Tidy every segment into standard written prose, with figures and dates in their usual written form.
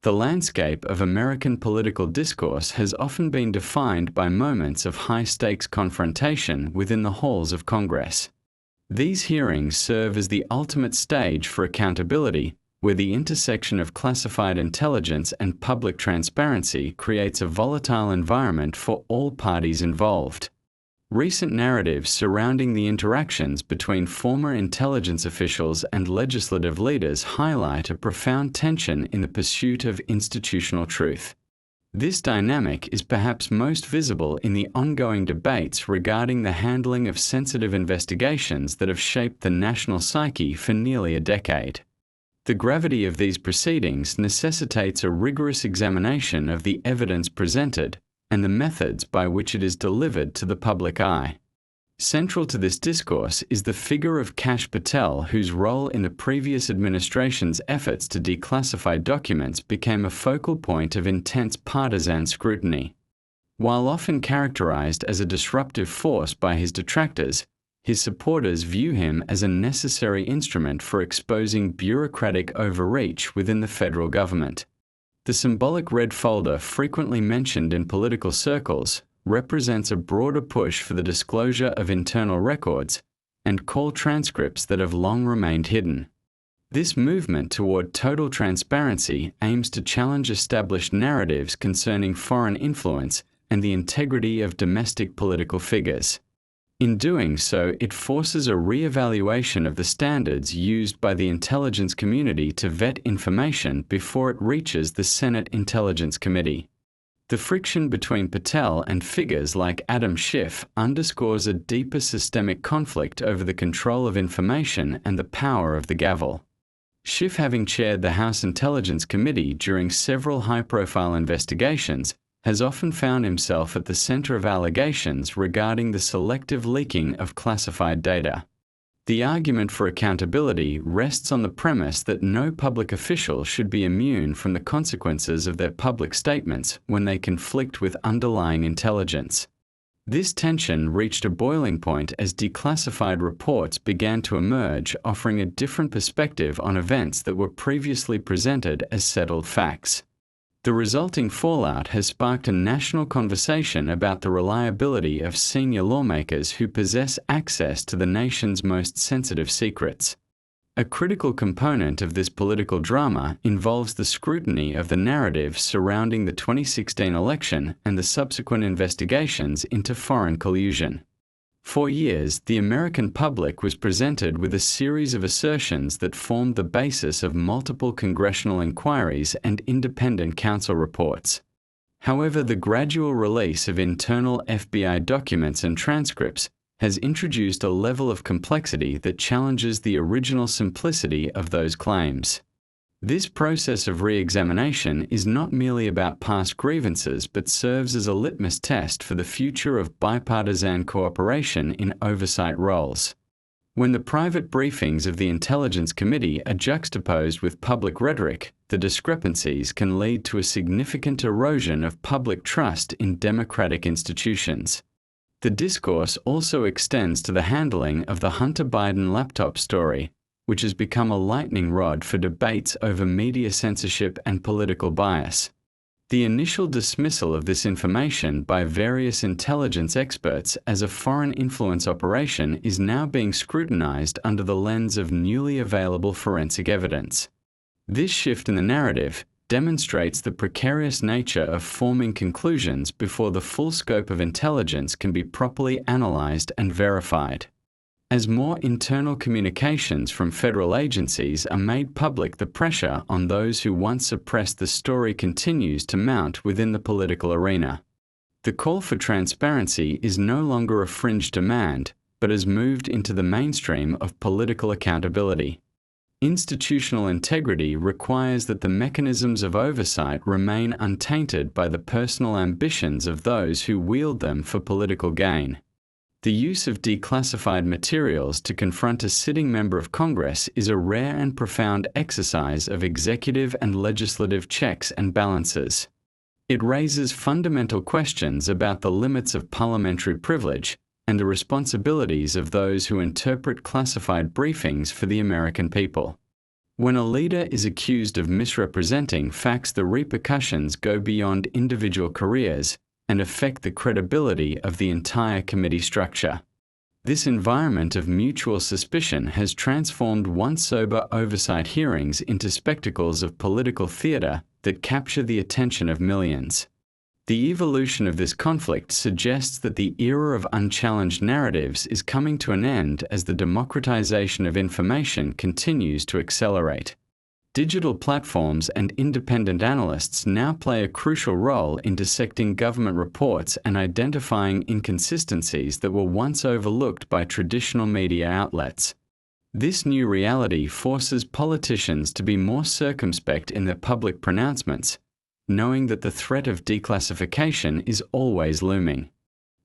The landscape of American political discourse has often been defined by moments of high-stakes confrontation within the halls of Congress. These hearings serve as the ultimate stage for accountability, where the intersection of classified intelligence and public transparency creates a volatile environment for all parties involved. Recent narratives surrounding the interactions between former intelligence officials and legislative leaders highlight a profound tension in the pursuit of institutional truth. This dynamic is perhaps most visible in the ongoing debates regarding the handling of sensitive investigations that have shaped the national psyche for nearly a decade. The gravity of these proceedings necessitates a rigorous examination of the evidence presented and the methods by which it is delivered to the public eye. Central to this discourse is the figure of Kash Patel, whose role in the previous administration's efforts to declassify documents became a focal point of intense partisan scrutiny. While often characterized as a disruptive force by his detractors, his supporters view him as a necessary instrument for exposing bureaucratic overreach within the federal government. The symbolic red folder frequently mentioned in political circles represents a broader push for the disclosure of internal records and call transcripts that have long remained hidden. This movement toward total transparency aims to challenge established narratives concerning foreign influence and the integrity of domestic political figures. In doing so, it forces a re-evaluation of the standards used by the intelligence community to vet information before it reaches the Senate Intelligence Committee. The friction between Patel and figures like Adam Schiff underscores a deeper systemic conflict over the control of information and the power of the gavel. Schiff, having chaired the House Intelligence Committee during several high-profile investigations, has often found himself at the center of allegations regarding the selective leaking of classified data. The argument for accountability rests on the premise that no public official should be immune from the consequences of their public statements when they conflict with underlying intelligence. This tension reached a boiling point as declassified reports began to emerge, offering a different perspective on events that were previously presented as settled facts. The resulting fallout has sparked a national conversation about the reliability of senior lawmakers who possess access to the nation's most sensitive secrets. A critical component of this political drama involves the scrutiny of the narrative surrounding the 2016 election and the subsequent investigations into foreign collusion. For years, the American public was presented with a series of assertions that formed the basis of multiple congressional inquiries and independent counsel reports. However, the gradual release of internal FBI documents and transcripts has introduced a level of complexity that challenges the original simplicity of those claims. This process of re-examination is not merely about past grievances but serves as a litmus test for the future of bipartisan cooperation in oversight roles. When the private briefings of the Intelligence Committee are juxtaposed with public rhetoric, the discrepancies can lead to a significant erosion of public trust in democratic institutions. The discourse also extends to the handling of the Hunter Biden laptop story, which has become a lightning rod for debates over media censorship and political bias. The initial dismissal of this information by various intelligence experts as a foreign influence operation is now being scrutinized under the lens of newly available forensic evidence. This shift in the narrative demonstrates the precarious nature of forming conclusions before the full scope of intelligence can be properly analyzed and verified. As more internal communications from federal agencies are made public, the pressure on those who once suppressed the story continues to mount within the political arena. The call for transparency is no longer a fringe demand, but has moved into the mainstream of political accountability. Institutional integrity requires that the mechanisms of oversight remain untainted by the personal ambitions of those who wield them for political gain. The use of declassified materials to confront a sitting member of Congress is a rare and profound exercise of executive and legislative checks and balances. It raises fundamental questions about the limits of parliamentary privilege and the responsibilities of those who interpret classified briefings for the American people. When a leader is accused of misrepresenting facts, the repercussions go beyond individual careers and affect the credibility of the entire committee structure. This environment of mutual suspicion has transformed once sober oversight hearings into spectacles of political theatre that capture the attention of millions. The evolution of this conflict suggests that the era of unchallenged narratives is coming to an end as the democratization of information continues to accelerate. Digital platforms and independent analysts now play a crucial role in dissecting government reports and identifying inconsistencies that were once overlooked by traditional media outlets. This new reality forces politicians to be more circumspect in their public pronouncements, knowing that the threat of declassification is always looming.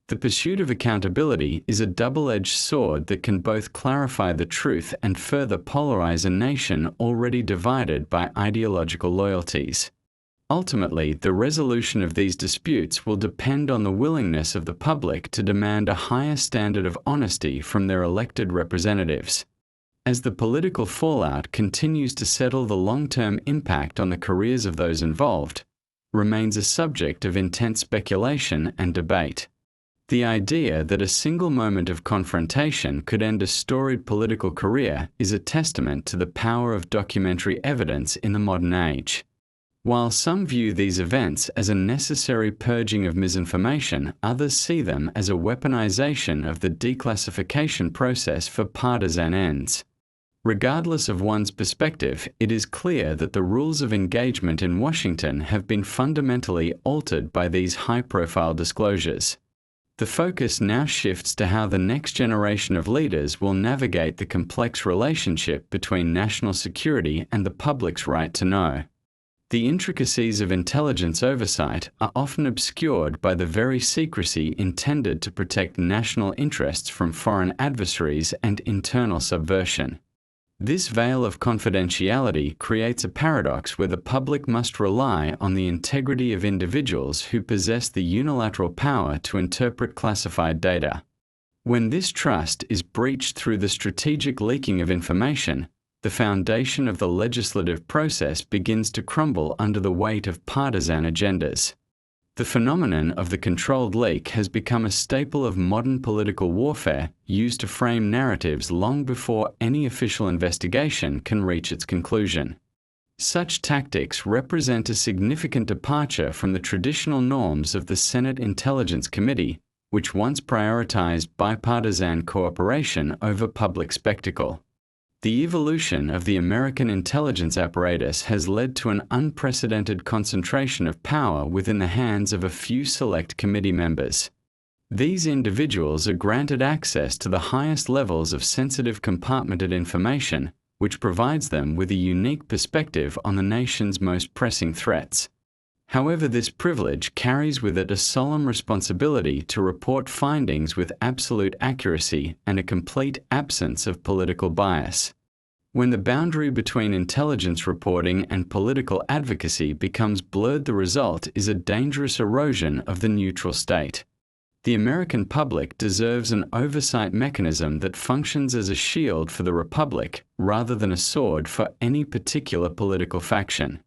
The pursuit of accountability is a double-edged sword that can both clarify the truth and further polarize a nation already divided by ideological loyalties. Ultimately, the resolution of these disputes will depend on the willingness of the public to demand a higher standard of honesty from their elected representatives. As the political fallout continues to settle, the long-term impact on the careers of those involved remains a subject of intense speculation and debate. The idea that a single moment of confrontation could end a storied political career is a testament to the power of documentary evidence in the modern age. While some view these events as a necessary purging of misinformation, others see them as a weaponization of the declassification process for partisan ends. Regardless of one's perspective, it is clear that the rules of engagement in Washington have been fundamentally altered by these high-profile disclosures. The focus now shifts to how the next generation of leaders will navigate the complex relationship between national security and the public's right to know. The intricacies of intelligence oversight are often obscured by the very secrecy intended to protect national interests from foreign adversaries and internal subversion. This veil of confidentiality creates a paradox where the public must rely on the integrity of individuals who possess the unilateral power to interpret classified data. When this trust is breached through the strategic leaking of information, the foundation of the legislative process begins to crumble under the weight of partisan agendas. The phenomenon of the controlled leak has become a staple of modern political warfare, used to frame narratives long before any official investigation can reach its conclusion. Such tactics represent a significant departure from the traditional norms of the Senate Intelligence Committee, which once prioritized bipartisan cooperation over public spectacle. The evolution of the American intelligence apparatus has led to an unprecedented concentration of power within the hands of a few select committee members. These individuals are granted access to the highest levels of sensitive compartmented information, which provides them with a unique perspective on the nation's most pressing threats. However, this privilege carries with it a solemn responsibility to report findings with absolute accuracy and a complete absence of political bias. When the boundary between intelligence reporting and political advocacy becomes blurred, the result is a dangerous erosion of the neutral state. The American public deserves an oversight mechanism that functions as a shield for the republic rather than a sword for any particular political faction.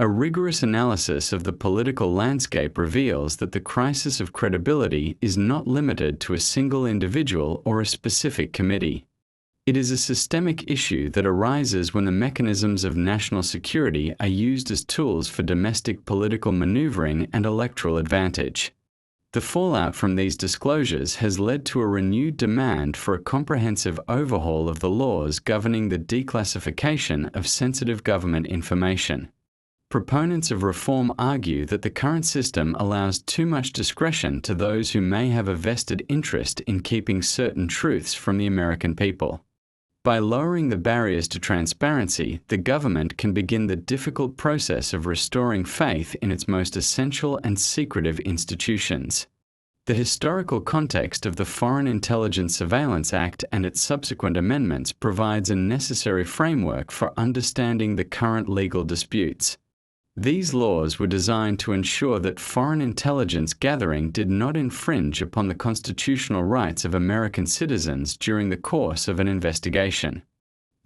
A rigorous analysis of the political landscape reveals that the crisis of credibility is not limited to a single individual or a specific committee. It is a systemic issue that arises when the mechanisms of national security are used as tools for domestic political maneuvering and electoral advantage. The fallout from these disclosures has led to a renewed demand for a comprehensive overhaul of the laws governing the declassification of sensitive government information. Proponents of reform argue that the current system allows too much discretion to those who may have a vested interest in keeping certain truths from the American people. By lowering the barriers to transparency, the government can begin the difficult process of restoring faith in its most essential and secretive institutions. The historical context of the Foreign Intelligence Surveillance Act and its subsequent amendments provides a necessary framework for understanding the current legal disputes. These laws were designed to ensure that foreign intelligence gathering did not infringe upon the constitutional rights of American citizens during the course of an investigation.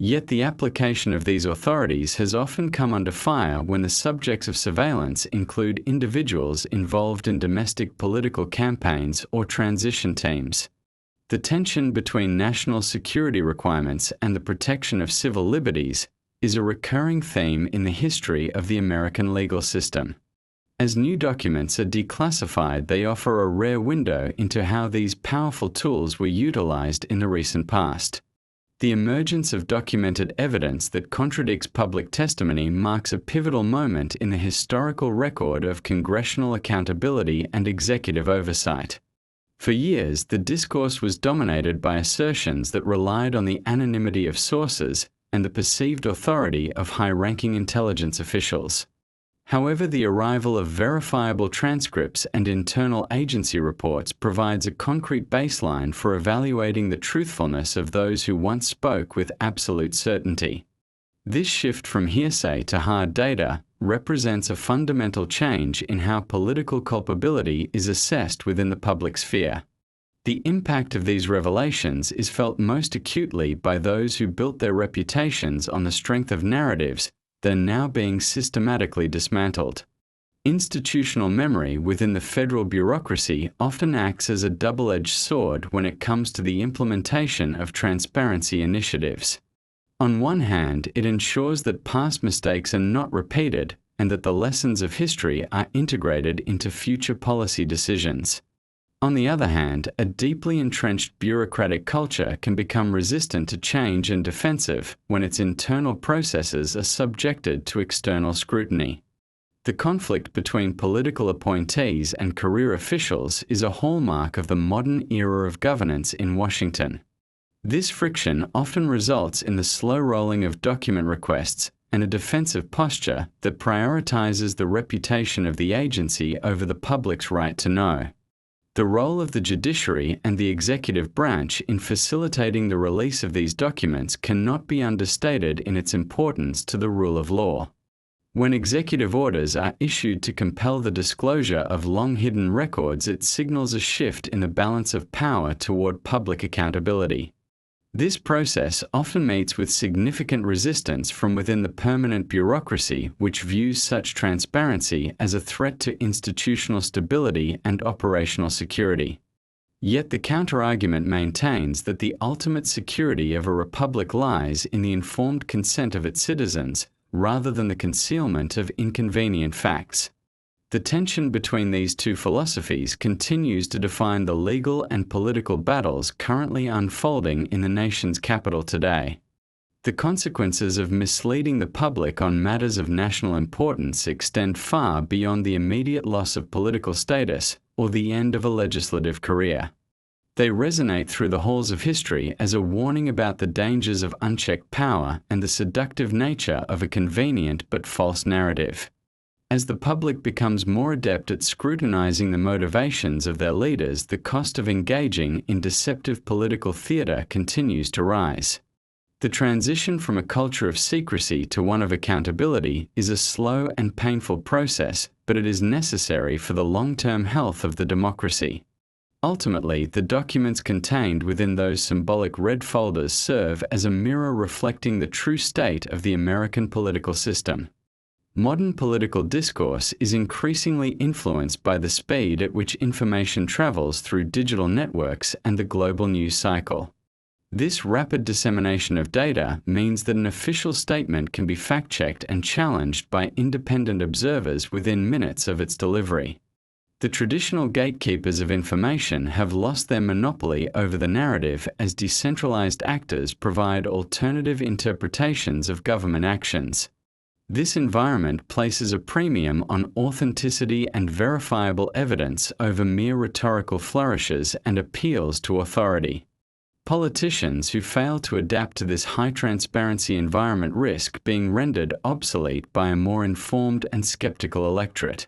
Yet the application of these authorities has often come under fire when the subjects of surveillance include individuals involved in domestic political campaigns or transition teams. The tension between national security requirements and the protection of civil liberties is a recurring theme in the history of the American legal system. As new documents are declassified, they offer a rare window into how these powerful tools were utilized in the recent past. The emergence of documented evidence that contradicts public testimony marks a pivotal moment in the historical record of congressional accountability and executive oversight. For years, the discourse was dominated by assertions that relied on the anonymity of sources and the perceived authority of high-ranking intelligence officials. However, the arrival of verifiable transcripts and internal agency reports provides a concrete baseline for evaluating the truthfulness of those who once spoke with absolute certainty. This shift from hearsay to hard data represents a fundamental change in how political culpability is assessed within the public sphere. The impact of these revelations is felt most acutely by those who built their reputations on the strength of narratives that are now being systematically dismantled. Institutional memory within the federal bureaucracy often acts as a double-edged sword when it comes to the implementation of transparency initiatives. On one hand, it ensures that past mistakes are not repeated and that the lessons of history are integrated into future policy decisions. On the other hand, a deeply entrenched bureaucratic culture can become resistant to change and defensive when its internal processes are subjected to external scrutiny. The conflict between political appointees and career officials is a hallmark of the modern era of governance in Washington. This friction often results in the slow rolling of document requests and a defensive posture that prioritizes the reputation of the agency over the public's right to know. The role of the judiciary and the executive branch in facilitating the release of these documents cannot be understated in its importance to the rule of law. When executive orders are issued to compel the disclosure of long-hidden records, it signals a shift in the balance of power toward public accountability. This process often meets with significant resistance from within the permanent bureaucracy, which views such transparency as a threat to institutional stability and operational security. Yet the counterargument maintains that the ultimate security of a republic lies in the informed consent of its citizens, rather than the concealment of inconvenient facts. The tension between these two philosophies continues to define the legal and political battles currently unfolding in the nation's capital today. The consequences of misleading the public on matters of national importance extend far beyond the immediate loss of political status or the end of a legislative career. They resonate through the halls of history as a warning about the dangers of unchecked power and the seductive nature of a convenient but false narrative. As the public becomes more adept at scrutinizing the motivations of their leaders, the cost of engaging in deceptive political theater continues to rise. The transition from a culture of secrecy to one of accountability is a slow and painful process, but it is necessary for the long-term health of the democracy. Ultimately, the documents contained within those symbolic red folders serve as a mirror reflecting the true state of the American political system. Modern political discourse is increasingly influenced by the speed at which information travels through digital networks and the global news cycle. This rapid dissemination of data means that an official statement can be fact-checked and challenged by independent observers within minutes of its delivery. The traditional gatekeepers of information have lost their monopoly over the narrative as decentralized actors provide alternative interpretations of government actions. This environment places a premium on authenticity and verifiable evidence over mere rhetorical flourishes and appeals to authority. Politicians who fail to adapt to this high-transparency environment risk being rendered obsolete by a more informed and skeptical electorate.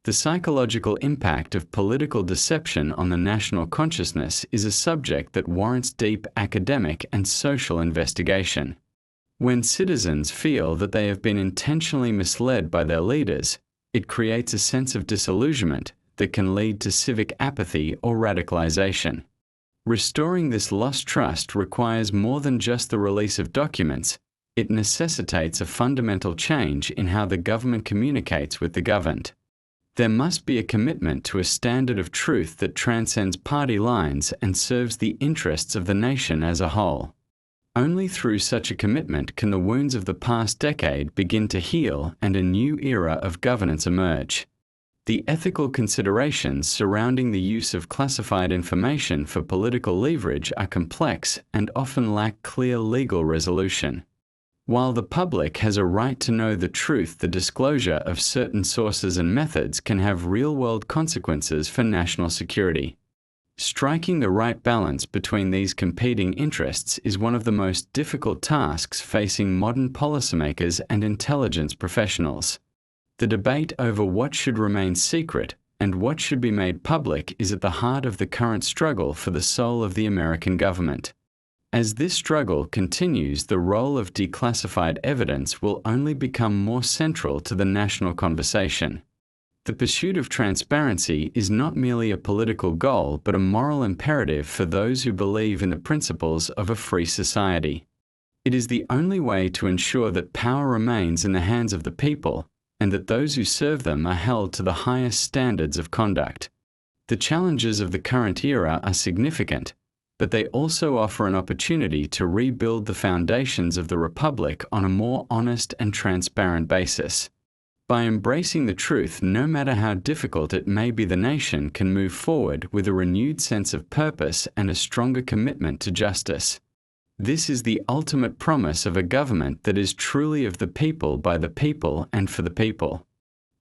The psychological impact of political deception on the national consciousness is a subject that warrants deep academic and social investigation. When citizens feel that they have been intentionally misled by their leaders, it creates a sense of disillusionment that can lead to civic apathy or radicalization. Restoring this lost trust requires more than just the release of documents. It necessitates a fundamental change in how the government communicates with the governed. There must be a commitment to a standard of truth that transcends party lines and serves the interests of the nation as a whole. Only through such a commitment can the wounds of the past decade begin to heal and a new era of governance emerge. The ethical considerations surrounding the use of classified information for political leverage are complex and often lack clear legal resolution. While the public has a right to know the truth, the disclosure of certain sources and methods can have real-world consequences for national security. Striking the right balance between these competing interests is one of the most difficult tasks facing modern policymakers and intelligence professionals. The debate over what should remain secret and what should be made public is at the heart of the current struggle for the soul of the American government. As this struggle continues, the role of declassified evidence will only become more central to the national conversation. The pursuit of transparency is not merely a political goal but a moral imperative for those who believe in the principles of a free society. It is the only way to ensure that power remains in the hands of the people and that those who serve them are held to the highest standards of conduct. The challenges of the current era are significant, but they also offer an opportunity to rebuild the foundations of the Republic on a more honest and transparent basis. By embracing the truth, no matter how difficult it may be, the nation can move forward with a renewed sense of purpose and a stronger commitment to justice. This is the ultimate promise of a government that is truly of the people, by the people, and for the people.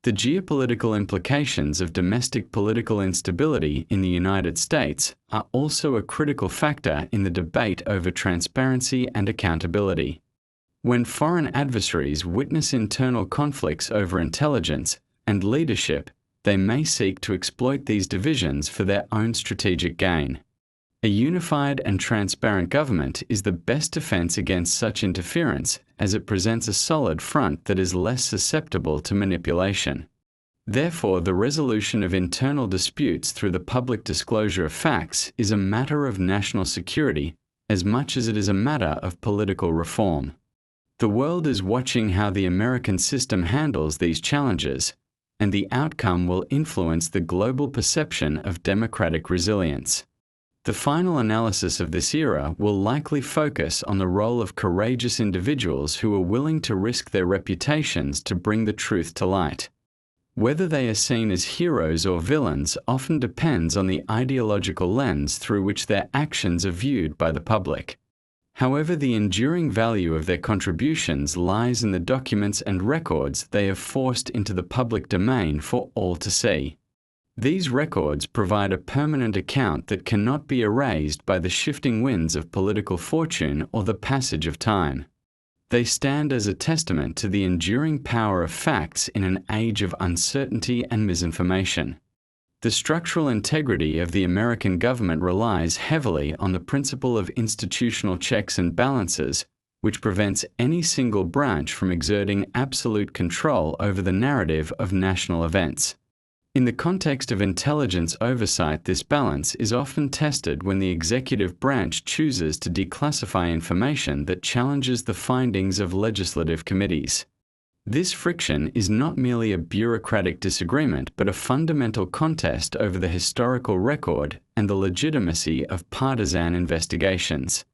The geopolitical implications of domestic political instability in the United States are also a critical factor in the debate over transparency and accountability. When foreign adversaries witness internal conflicts over intelligence and leadership, they may seek to exploit these divisions for their own strategic gain. A unified and transparent government is the best defense against such interference, as it presents a solid front that is less susceptible to manipulation. Therefore, the resolution of internal disputes through the public disclosure of facts is a matter of national security as much as it is a matter of political reform. The world is watching how the American system handles these challenges, and the outcome will influence the global perception of democratic resilience. The final analysis of this era will likely focus on the role of courageous individuals who are willing to risk their reputations to bring the truth to light. Whether they are seen as heroes or villains often depends on the ideological lens through which their actions are viewed by the public. However, the enduring value of their contributions lies in the documents and records they have forced into the public domain for all to see. These records provide a permanent account that cannot be erased by the shifting winds of political fortune or the passage of time. They stand as a testament to the enduring power of facts in an age of uncertainty and misinformation. The structural integrity of the American government relies heavily on the principle of institutional checks and balances, which prevents any single branch from exerting absolute control over the narrative of national events. In the context of intelligence oversight, this balance is often tested when the executive branch chooses to declassify information that challenges the findings of legislative committees. This friction is not merely a bureaucratic disagreement, but a fundamental contest over the historical record and the legitimacy of partisan investigations.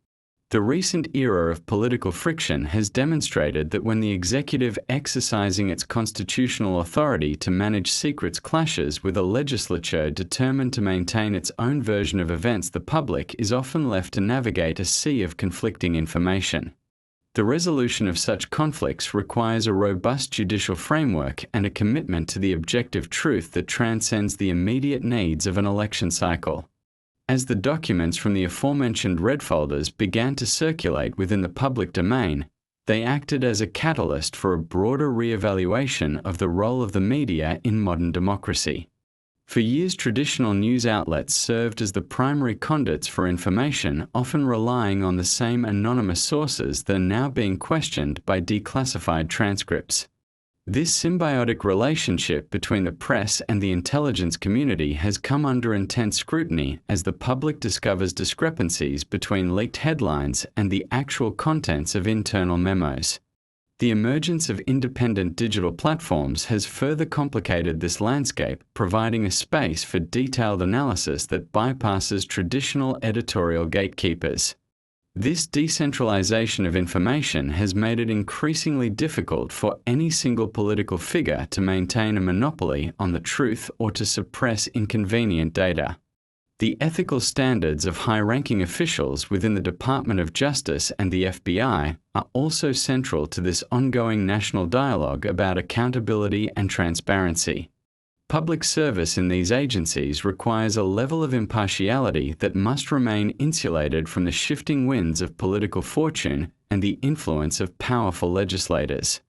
The recent era of political friction has demonstrated that when the executive exercising its constitutional authority to manage secrets clashes with a legislature determined to maintain its own version of events, the public is often left to navigate a sea of conflicting information. The resolution of such conflicts requires a robust judicial framework and a commitment to the objective truth that transcends the immediate needs of an election cycle. As the documents from the aforementioned red folders began to circulate within the public domain, they acted as a catalyst for a broader re-evaluation of the role of the media in modern democracy. For years, traditional news outlets served as the primary conduits for information, often relying on the same anonymous sources that are now being questioned by declassified transcripts. This symbiotic relationship between the press and the intelligence community has come under intense scrutiny as the public discovers discrepancies between leaked headlines and the actual contents of internal memos. The emergence of independent digital platforms has further complicated this landscape, providing a space for detailed analysis that bypasses traditional editorial gatekeepers. This decentralization of information has made it increasingly difficult for any single political figure to maintain a monopoly on the truth or to suppress inconvenient data. The ethical standards of high-ranking officials within the Department of Justice and the FBI are also central to this ongoing national dialogue about accountability and transparency. Public service in these agencies requires a level of impartiality that must remain insulated from the shifting winds of political fortune and the influence of powerful legislators.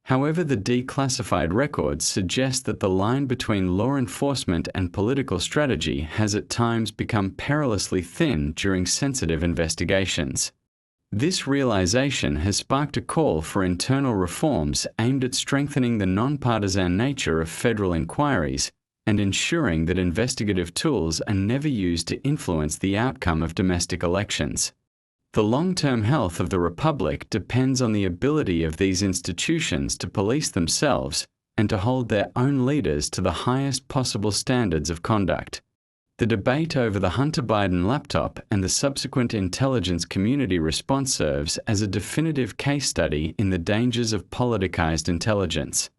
However, the declassified records suggest that the line between law enforcement and political strategy has at times become perilously thin during sensitive investigations. This realization has sparked a call for internal reforms aimed at strengthening the nonpartisan nature of federal inquiries and ensuring that investigative tools are never used to influence the outcome of domestic elections. The long-term health of the republic depends on the ability of these institutions to police themselves and to hold their own leaders to the highest possible standards of conduct. The debate over the Hunter Biden laptop and the subsequent intelligence community response serves as a definitive case study in the dangers of politicized intelligence.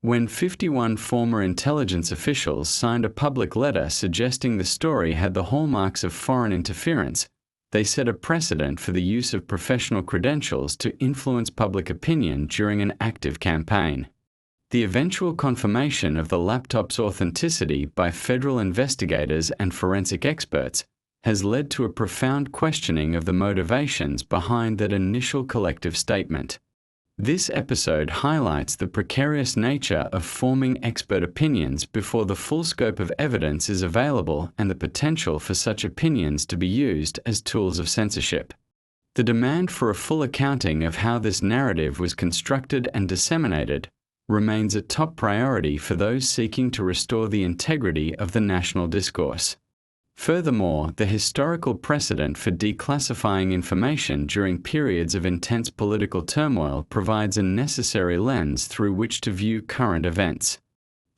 When 51 former intelligence officials signed a public letter suggesting the story had the hallmarks of foreign interference, they set a precedent for the use of professional credentials to influence public opinion during an active campaign. The eventual confirmation of the laptop's authenticity by federal investigators and forensic experts has led to a profound questioning of the motivations behind that initial collective statement. This episode highlights the precarious nature of forming expert opinions before the full scope of evidence is available and the potential for such opinions to be used as tools of censorship. The demand for a full accounting of how this narrative was constructed and disseminated remains a top priority for those seeking to restore the integrity of the national discourse. Furthermore, the historical precedent for declassifying information during periods of intense political turmoil provides a necessary lens through which to view current events.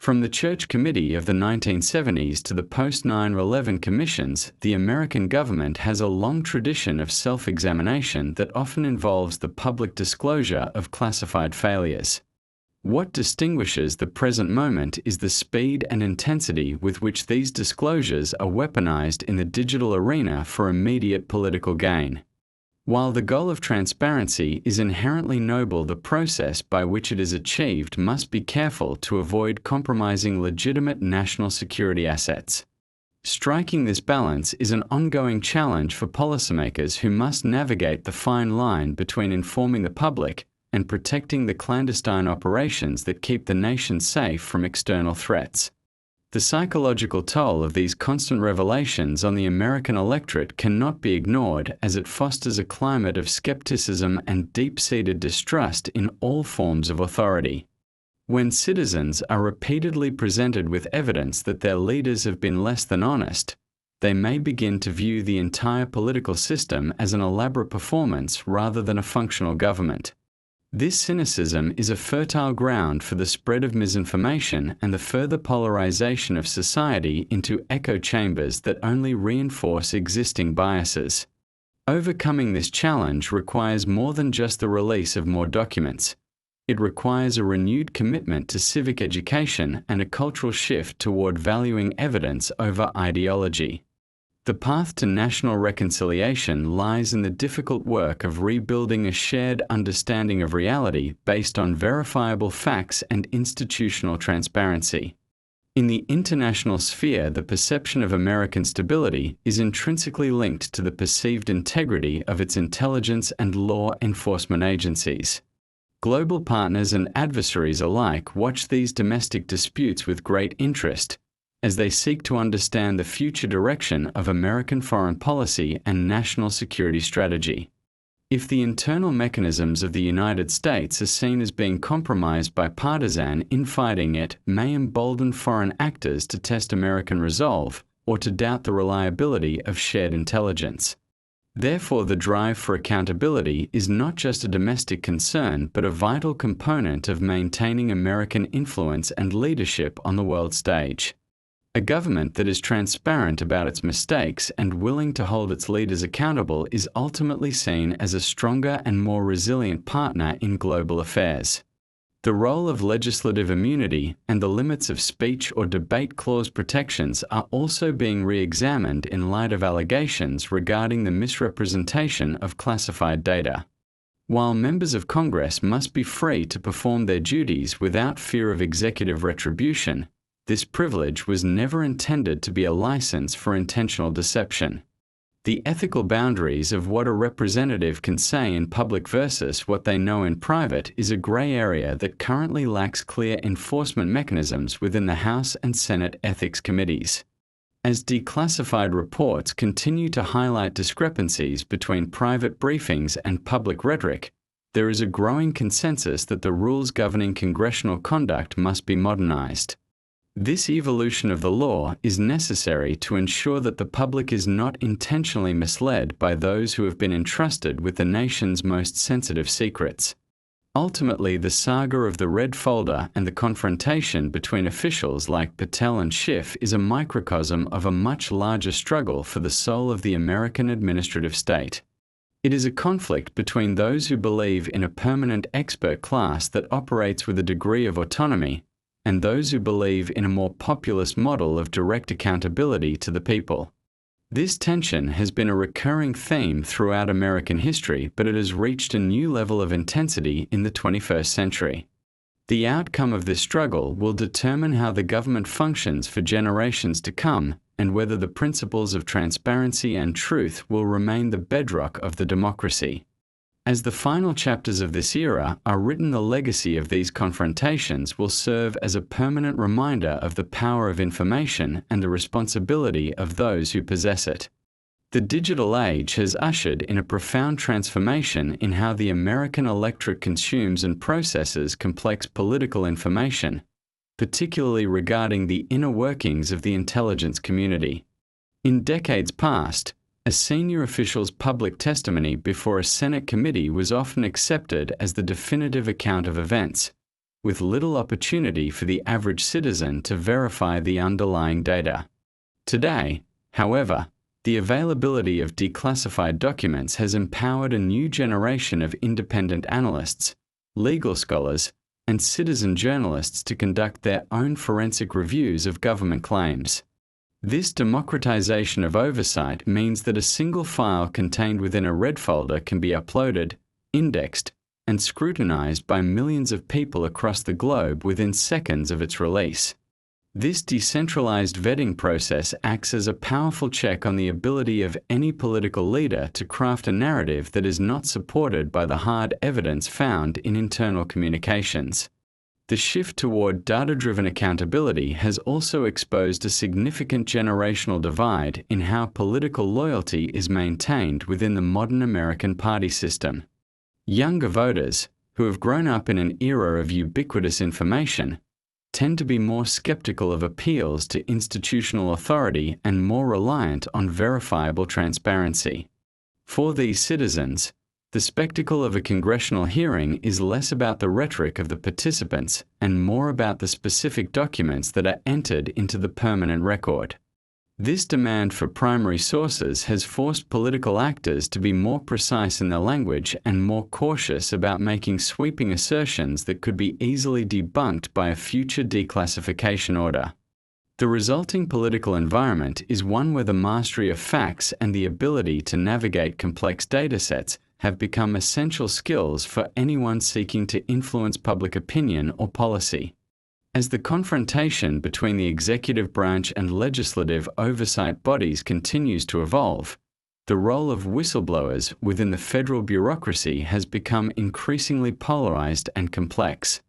From the Church Committee of the 1970s to the post-9/11 commissions, the American government has a long tradition of self-examination that often involves the public disclosure of classified failures. What distinguishes the present moment is the speed and intensity with which these disclosures are weaponized in the digital arena for immediate political gain. While the goal of transparency is inherently noble, the process by which it is achieved must be careful to avoid compromising legitimate national security assets. Striking this balance is an ongoing challenge for policymakers who must navigate the fine line between informing the public and protecting the clandestine operations that keep the nation safe from external threats. The psychological toll of these constant revelations on the American electorate cannot be ignored, as it fosters a climate of skepticism and deep-seated distrust in all forms of authority. When citizens are repeatedly presented with evidence that their leaders have been less than honest, they may begin to view the entire political system as an elaborate performance rather than a functional government. This cynicism is a fertile ground for the spread of misinformation and the further polarization of society into echo chambers that only reinforce existing biases. Overcoming this challenge requires more than just the release of more documents. It requires a renewed commitment to civic education and a cultural shift toward valuing evidence over ideology. The path to national reconciliation lies in the difficult work of rebuilding a shared understanding of reality based on verifiable facts and institutional transparency. In the international sphere, the perception of American stability is intrinsically linked to the perceived integrity of its intelligence and law enforcement agencies. Global partners and adversaries alike watch these domestic disputes with great interest, as they seek to understand the future direction of American foreign policy and national security strategy. If the internal mechanisms of the United States are seen as being compromised by partisan infighting, it may embolden foreign actors to test American resolve or to doubt the reliability of shared intelligence. Therefore, the drive for accountability is not just a domestic concern, but a vital component of maintaining American influence and leadership on the world stage. A government that is transparent about its mistakes and willing to hold its leaders accountable is ultimately seen as a stronger and more resilient partner in global affairs. The role of legislative immunity and the limits of speech or debate clause protections are also being re-examined in light of allegations regarding the misrepresentation of classified data. While members of Congress must be free to perform their duties without fear of executive retribution, this privilege was never intended to be a license for intentional deception. The ethical boundaries of what a representative can say in public versus what they know in private is a gray area that currently lacks clear enforcement mechanisms within the House and Senate ethics committees. As declassified reports continue to highlight discrepancies between private briefings and public rhetoric, there is a growing consensus that the rules governing congressional conduct must be modernized. This evolution of the law is necessary to ensure that the public is not intentionally misled by those who have been entrusted with the nation's most sensitive secrets. Ultimately, the saga of the red folder and the confrontation between officials like Patel and Schiff is a microcosm of a much larger struggle for the soul of the American administrative state. It is a conflict between those who believe in a permanent expert class that operates with a degree of autonomy and those who believe in a more populist model of direct accountability to the people. This tension has been a recurring theme throughout American history, but it has reached a new level of intensity in the 21st century. The outcome of this struggle will determine how the government functions for generations to come and whether the principles of transparency and truth will remain the bedrock of the democracy. As the final chapters of this era are written, the legacy of these confrontations will serve as a permanent reminder of the power of information and the responsibility of those who possess it. The digital age has ushered in a profound transformation in how the American electorate consumes and processes complex political information, particularly regarding the inner workings of the intelligence community. In decades past, a senior official's public testimony before a Senate committee was often accepted as the definitive account of events, with little opportunity for the average citizen to verify the underlying data. Today, however, the availability of declassified documents has empowered a new generation of independent analysts, legal scholars, and citizen journalists to conduct their own forensic reviews of government claims. This democratization of oversight means that a single file contained within a red folder can be uploaded, indexed, and scrutinized by millions of people across the globe within seconds of its release. This decentralized vetting process acts as a powerful check on the ability of any political leader to craft a narrative that is not supported by the hard evidence found in internal communications. The shift toward data-driven accountability has also exposed a significant generational divide in how political loyalty is maintained within the modern American party system. Younger voters, who have grown up in an era of ubiquitous information, tend to be more skeptical of appeals to institutional authority and more reliant on verifiable transparency. For these citizens, the spectacle of a congressional hearing is less about the rhetoric of the participants and more about the specific documents that are entered into the permanent record. This demand for primary sources has forced political actors to be more precise in their language and more cautious about making sweeping assertions that could be easily debunked by a future declassification order. The resulting political environment is one where the mastery of facts and the ability to navigate complex datasets have become essential skills for anyone seeking to influence public opinion or policy. As the confrontation between the executive branch and legislative oversight bodies continues to evolve, the role of whistleblowers within the federal bureaucracy has become increasingly polarized and complex.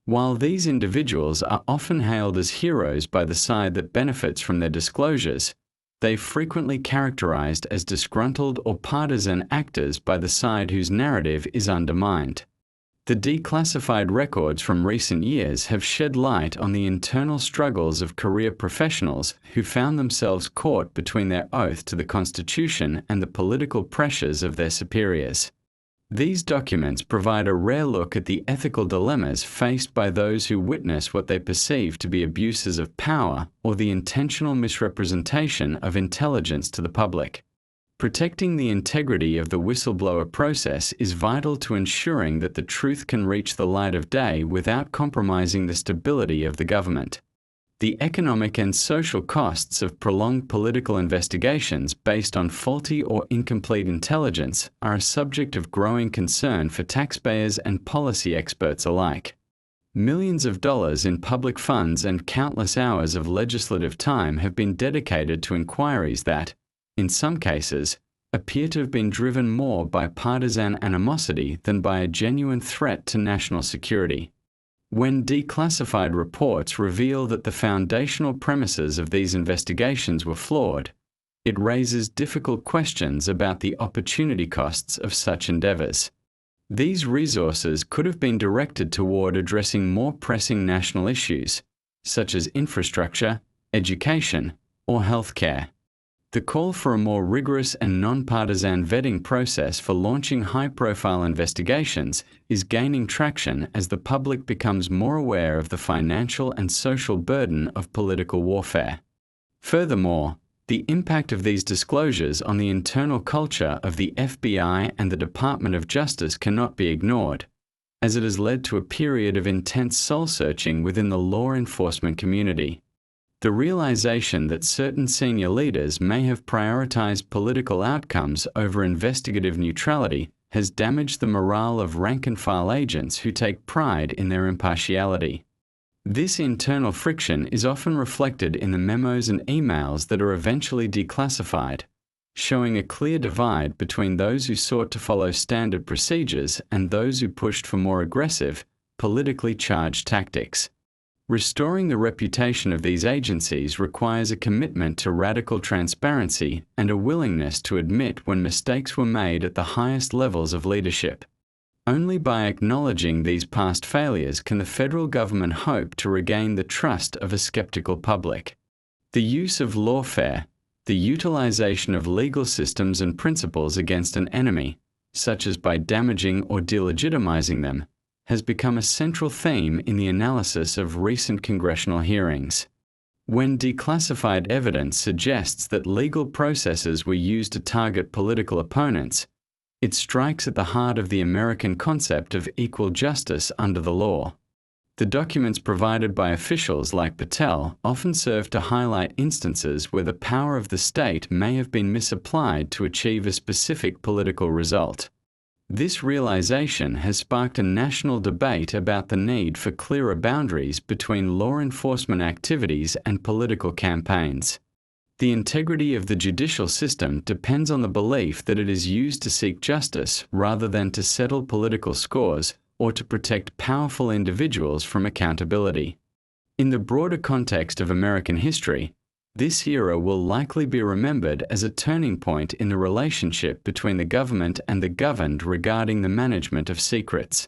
While these individuals are often hailed as heroes by the side that benefits from their disclosures, they frequently characterized as disgruntled or partisan actors by the side whose narrative is undermined. The declassified records from recent years have shed light on the internal struggles of career professionals who found themselves caught between their oath to the Constitution and the political pressures of their superiors. These documents provide a rare look at the ethical dilemmas faced by those who witness what they perceive to be abuses of power or the intentional misrepresentation of intelligence to the public. Protecting the integrity of the whistleblower process is vital to ensuring that the truth can reach the light of day without compromising the stability of the government. The economic and social costs of prolonged political investigations based on faulty or incomplete intelligence are a subject of growing concern for taxpayers and policy experts alike. Millions of dollars in public funds and countless hours of legislative time have been dedicated to inquiries that, in some cases, appear to have been driven more by partisan animosity than by a genuine threat to national security. When declassified reports reveal that the foundational premises of these investigations were flawed, it raises difficult questions about the opportunity costs of such endeavors. These resources could have been directed toward addressing more pressing national issues, such as infrastructure, education, or healthcare. The call for a more rigorous and non-partisan vetting process for launching high-profile investigations is gaining traction as the public becomes more aware of the financial and social burden of political warfare. Furthermore, the impact of these disclosures on the internal culture of the FBI and the Department of Justice cannot be ignored, as it has led to a period of intense soul-searching within the law enforcement community. The realization that certain senior leaders may have prioritized political outcomes over investigative neutrality has damaged the morale of rank-and-file agents who take pride in their impartiality. This internal friction is often reflected in the memos and emails that are eventually declassified, showing a clear divide between those who sought to follow standard procedures and those who pushed for more aggressive, politically charged tactics. Restoring the reputation of these agencies requires a commitment to radical transparency and a willingness to admit when mistakes were made at the highest levels of leadership. Only by acknowledging these past failures can the federal government hope to regain the trust of a skeptical public. The use of lawfare, the utilization of legal systems and principles against an enemy, such as by damaging or delegitimizing them, has become a central theme in the analysis of recent congressional hearings. When declassified evidence suggests that legal processes were used to target political opponents, it strikes at the heart of the American concept of equal justice under the law. The documents provided by officials like Patel often serve to highlight instances where the power of the state may have been misapplied to achieve a specific political result. This realization has sparked a national debate about the need for clearer boundaries between law enforcement activities and political campaigns. The integrity of the judicial system depends on the belief that it is used to seek justice rather than to settle political scores or to protect powerful individuals from accountability. In the broader context of American history, this era will likely be remembered as a turning point in the relationship between the government and the governed regarding the management of secrets.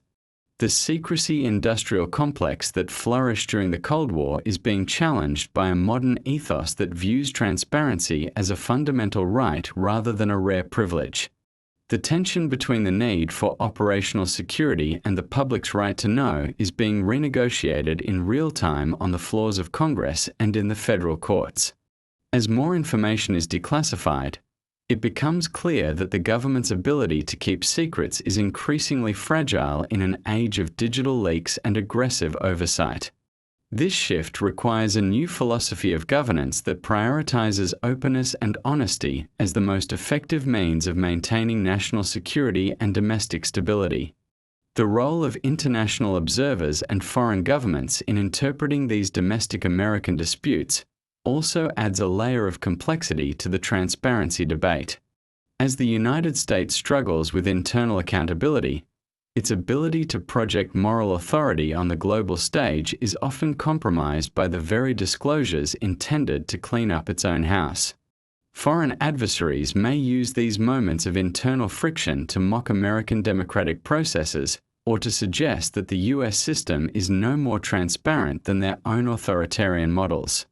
The secrecy industrial complex that flourished during the Cold War is being challenged by a modern ethos that views transparency as a fundamental right rather than a rare privilege. The tension between the need for operational security and the public's right to know is being renegotiated in real time on the floors of Congress and in the federal courts. As more information is declassified, it becomes clear that the government's ability to keep secrets is increasingly fragile in an age of digital leaks and aggressive oversight. This shift requires a new philosophy of governance that prioritizes openness and honesty as the most effective means of maintaining national security and domestic stability. The role of international observers and foreign governments in interpreting these domestic American disputes also adds a layer of complexity to the transparency debate. As the United States struggles with internal accountability, its ability to project moral authority on the global stage is often compromised by the very disclosures intended to clean up its own house. Foreign adversaries may use these moments of internal friction to mock American democratic processes or to suggest that the US system is no more transparent than their own authoritarian models.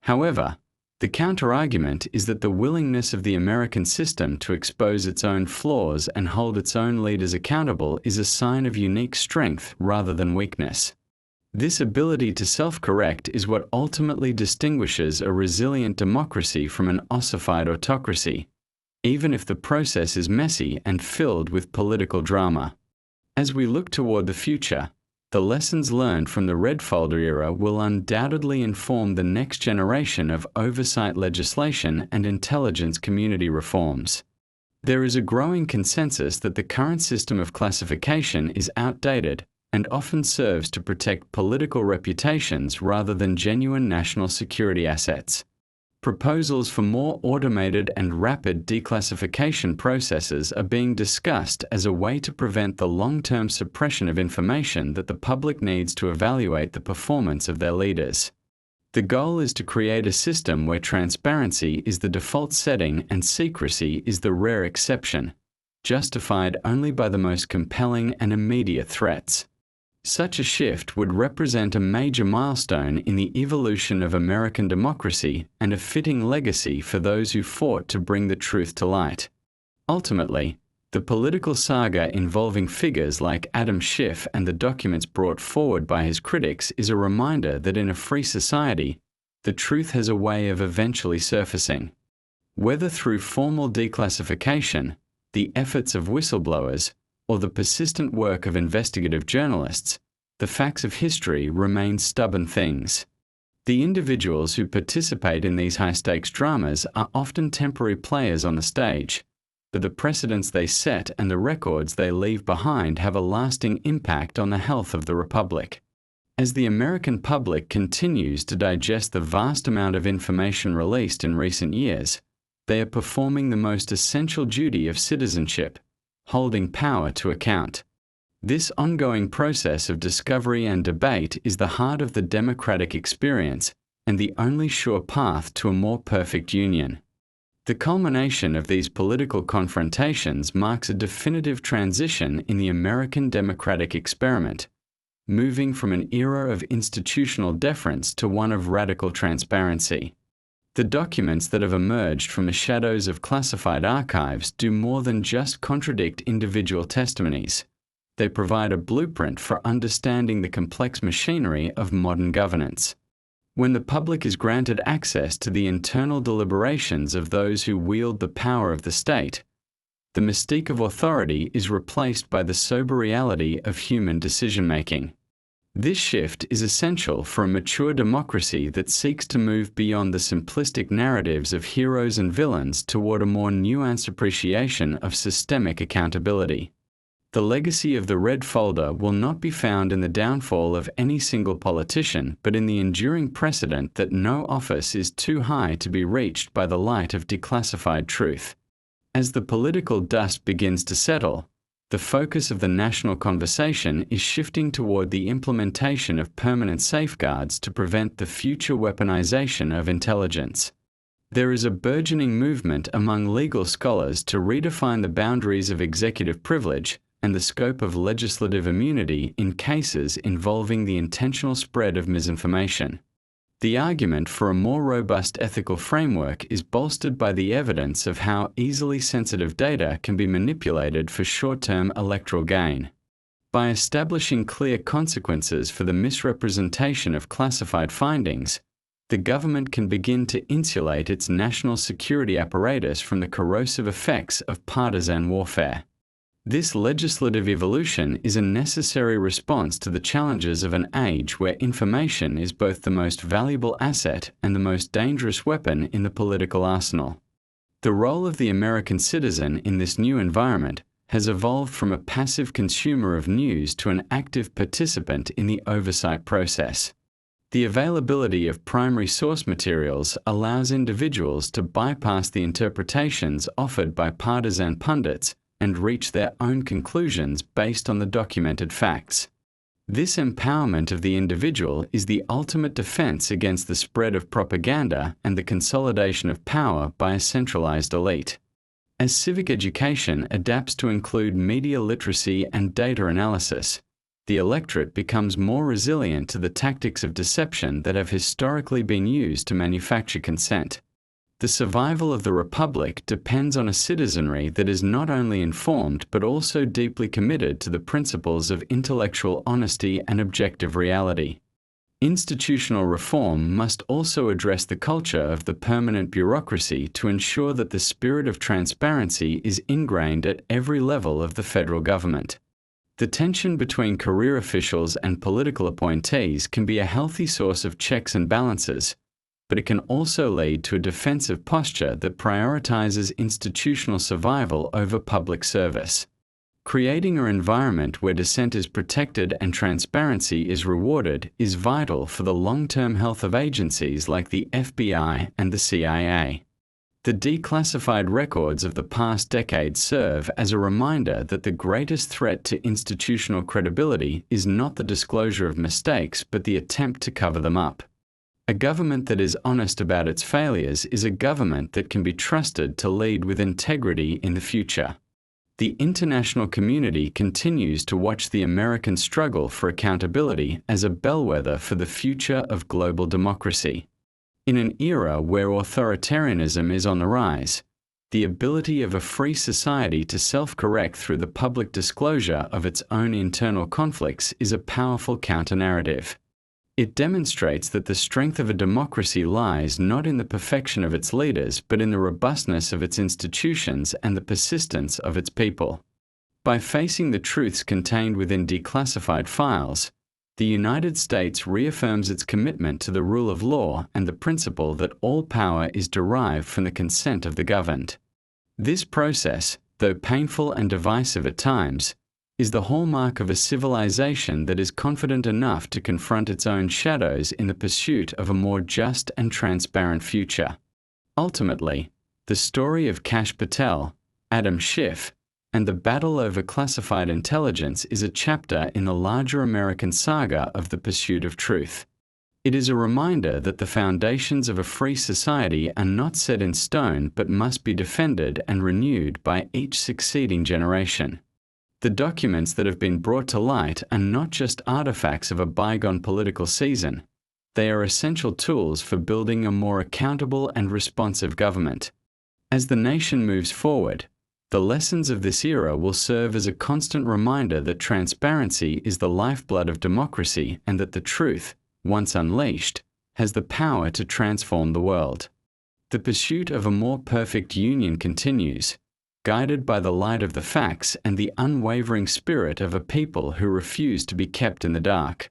However, the counterargument is that the willingness of the American system to expose its own flaws and hold its own leaders accountable is a sign of unique strength rather than weakness. This ability to self-correct is what ultimately distinguishes a resilient democracy from an ossified autocracy, even if the process is messy and filled with political drama. As we look toward the future, the lessons learned from the Red Folder era will undoubtedly inform the next generation of oversight legislation and intelligence community reforms. There is a growing consensus that the current system of classification is outdated and often serves to protect political reputations rather than genuine national security assets. Proposals for more automated and rapid declassification processes are being discussed as a way to prevent the long-term suppression of information that the public needs to evaluate the performance of their leaders. The goal is to create a system where transparency is the default setting and secrecy is the rare exception, justified only by the most compelling and immediate threats. Such a shift would represent a major milestone in the evolution of American democracy and a fitting legacy for those who fought to bring the truth to light. Ultimately, the political saga involving figures like Adam Schiff and the documents brought forward by his critics is a reminder that in a free society, the truth has a way of eventually surfacing. Whether through formal declassification, the efforts of whistleblowers, or the persistent work of investigative journalists, the facts of history remain stubborn things. The individuals who participate in these high-stakes dramas are often temporary players on the stage, but the precedents they set and the records they leave behind have a lasting impact on the health of the Republic. As the American public continues to digest the vast amount of information released in recent years, they are performing the most essential duty of citizenship, holding power to account. This ongoing process of discovery and debate is the heart of the democratic experience and the only sure path to a more perfect union. The culmination of these political confrontations marks a definitive transition in the American democratic experiment, moving from an era of institutional deference to one of radical transparency. The documents that have emerged from the shadows of classified archives do more than just contradict individual testimonies. They provide a blueprint for understanding the complex machinery of modern governance. When the public is granted access to the internal deliberations of those who wield the power of the state, the mystique of authority is replaced by the sober reality of human decision-making. This shift is essential for a mature democracy that seeks to move beyond the simplistic narratives of heroes and villains toward a more nuanced appreciation of systemic accountability. The legacy of the Red Folder will not be found in the downfall of any single politician, but in the enduring precedent that no office is too high to be reached by the light of declassified truth. As the political dust begins to settle, the focus of the national conversation is shifting toward the implementation of permanent safeguards to prevent the future weaponization of intelligence. There is a burgeoning movement among legal scholars to redefine the boundaries of executive privilege and the scope of legislative immunity in cases involving the intentional spread of misinformation. The argument for a more robust ethical framework is bolstered by the evidence of how easily sensitive data can be manipulated for short-term electoral gain. By establishing clear consequences for the misrepresentation of classified findings, the government can begin to insulate its national security apparatus from the corrosive effects of partisan warfare. This legislative evolution is a necessary response to the challenges of an age where information is both the most valuable asset and the most dangerous weapon in the political arsenal. The role of the American citizen in this new environment has evolved from a passive consumer of news to an active participant in the oversight process. The availability of primary source materials allows individuals to bypass the interpretations offered by partisan pundits and reach their own conclusions based on the documented facts. This empowerment of the individual is the ultimate defense against the spread of propaganda and the consolidation of power by a centralized elite. As civic education adapts to include media literacy and data analysis, the electorate becomes more resilient to the tactics of deception that have historically been used to manufacture consent. The survival of the Republic depends on a citizenry that is not only informed but also deeply committed to the principles of intellectual honesty and objective reality. Institutional reform must also address the culture of the permanent bureaucracy to ensure that the spirit of transparency is ingrained at every level of the federal government. The tension between career officials and political appointees can be a healthy source of checks and balances, but it can also lead to a defensive posture that prioritizes institutional survival over public service. Creating an environment where dissent is protected and transparency is rewarded is vital for the long-term health of agencies like the FBI and the CIA. The declassified records of the past decade serve as a reminder that the greatest threat to institutional credibility is not the disclosure of mistakes but the attempt to cover them up. A government that is honest about its failures is a government that can be trusted to lead with integrity in the future. The international community continues to watch the American struggle for accountability as a bellwether for the future of global democracy. In an era where authoritarianism is on the rise, the ability of a free society to self-correct through the public disclosure of its own internal conflicts is a powerful counter-narrative. It demonstrates that the strength of a democracy lies not in the perfection of its leaders but in the robustness of its institutions and the persistence of its people. By facing the truths contained within declassified files, the United States reaffirms its commitment to the rule of law and the principle that all power is derived from the consent of the governed. This process, though painful and divisive at times, is the hallmark of a civilization that is confident enough to confront its own shadows in the pursuit of a more just and transparent future. Ultimately, the story of Kash Patel, Adam Schiff, and the battle over classified intelligence is a chapter in the larger American saga of the pursuit of truth. It is a reminder that the foundations of a free society are not set in stone but must be defended and renewed by each succeeding generation. The documents that have been brought to light are not just artifacts of a bygone political season. They are essential tools for building a more accountable and responsive government. As the nation moves forward, the lessons of this era will serve as a constant reminder that transparency is the lifeblood of democracy and that the truth, once unleashed, has the power to transform the world. The pursuit of a more perfect union continues, guided by the light of the facts and the unwavering spirit of a people who refuse to be kept in the dark.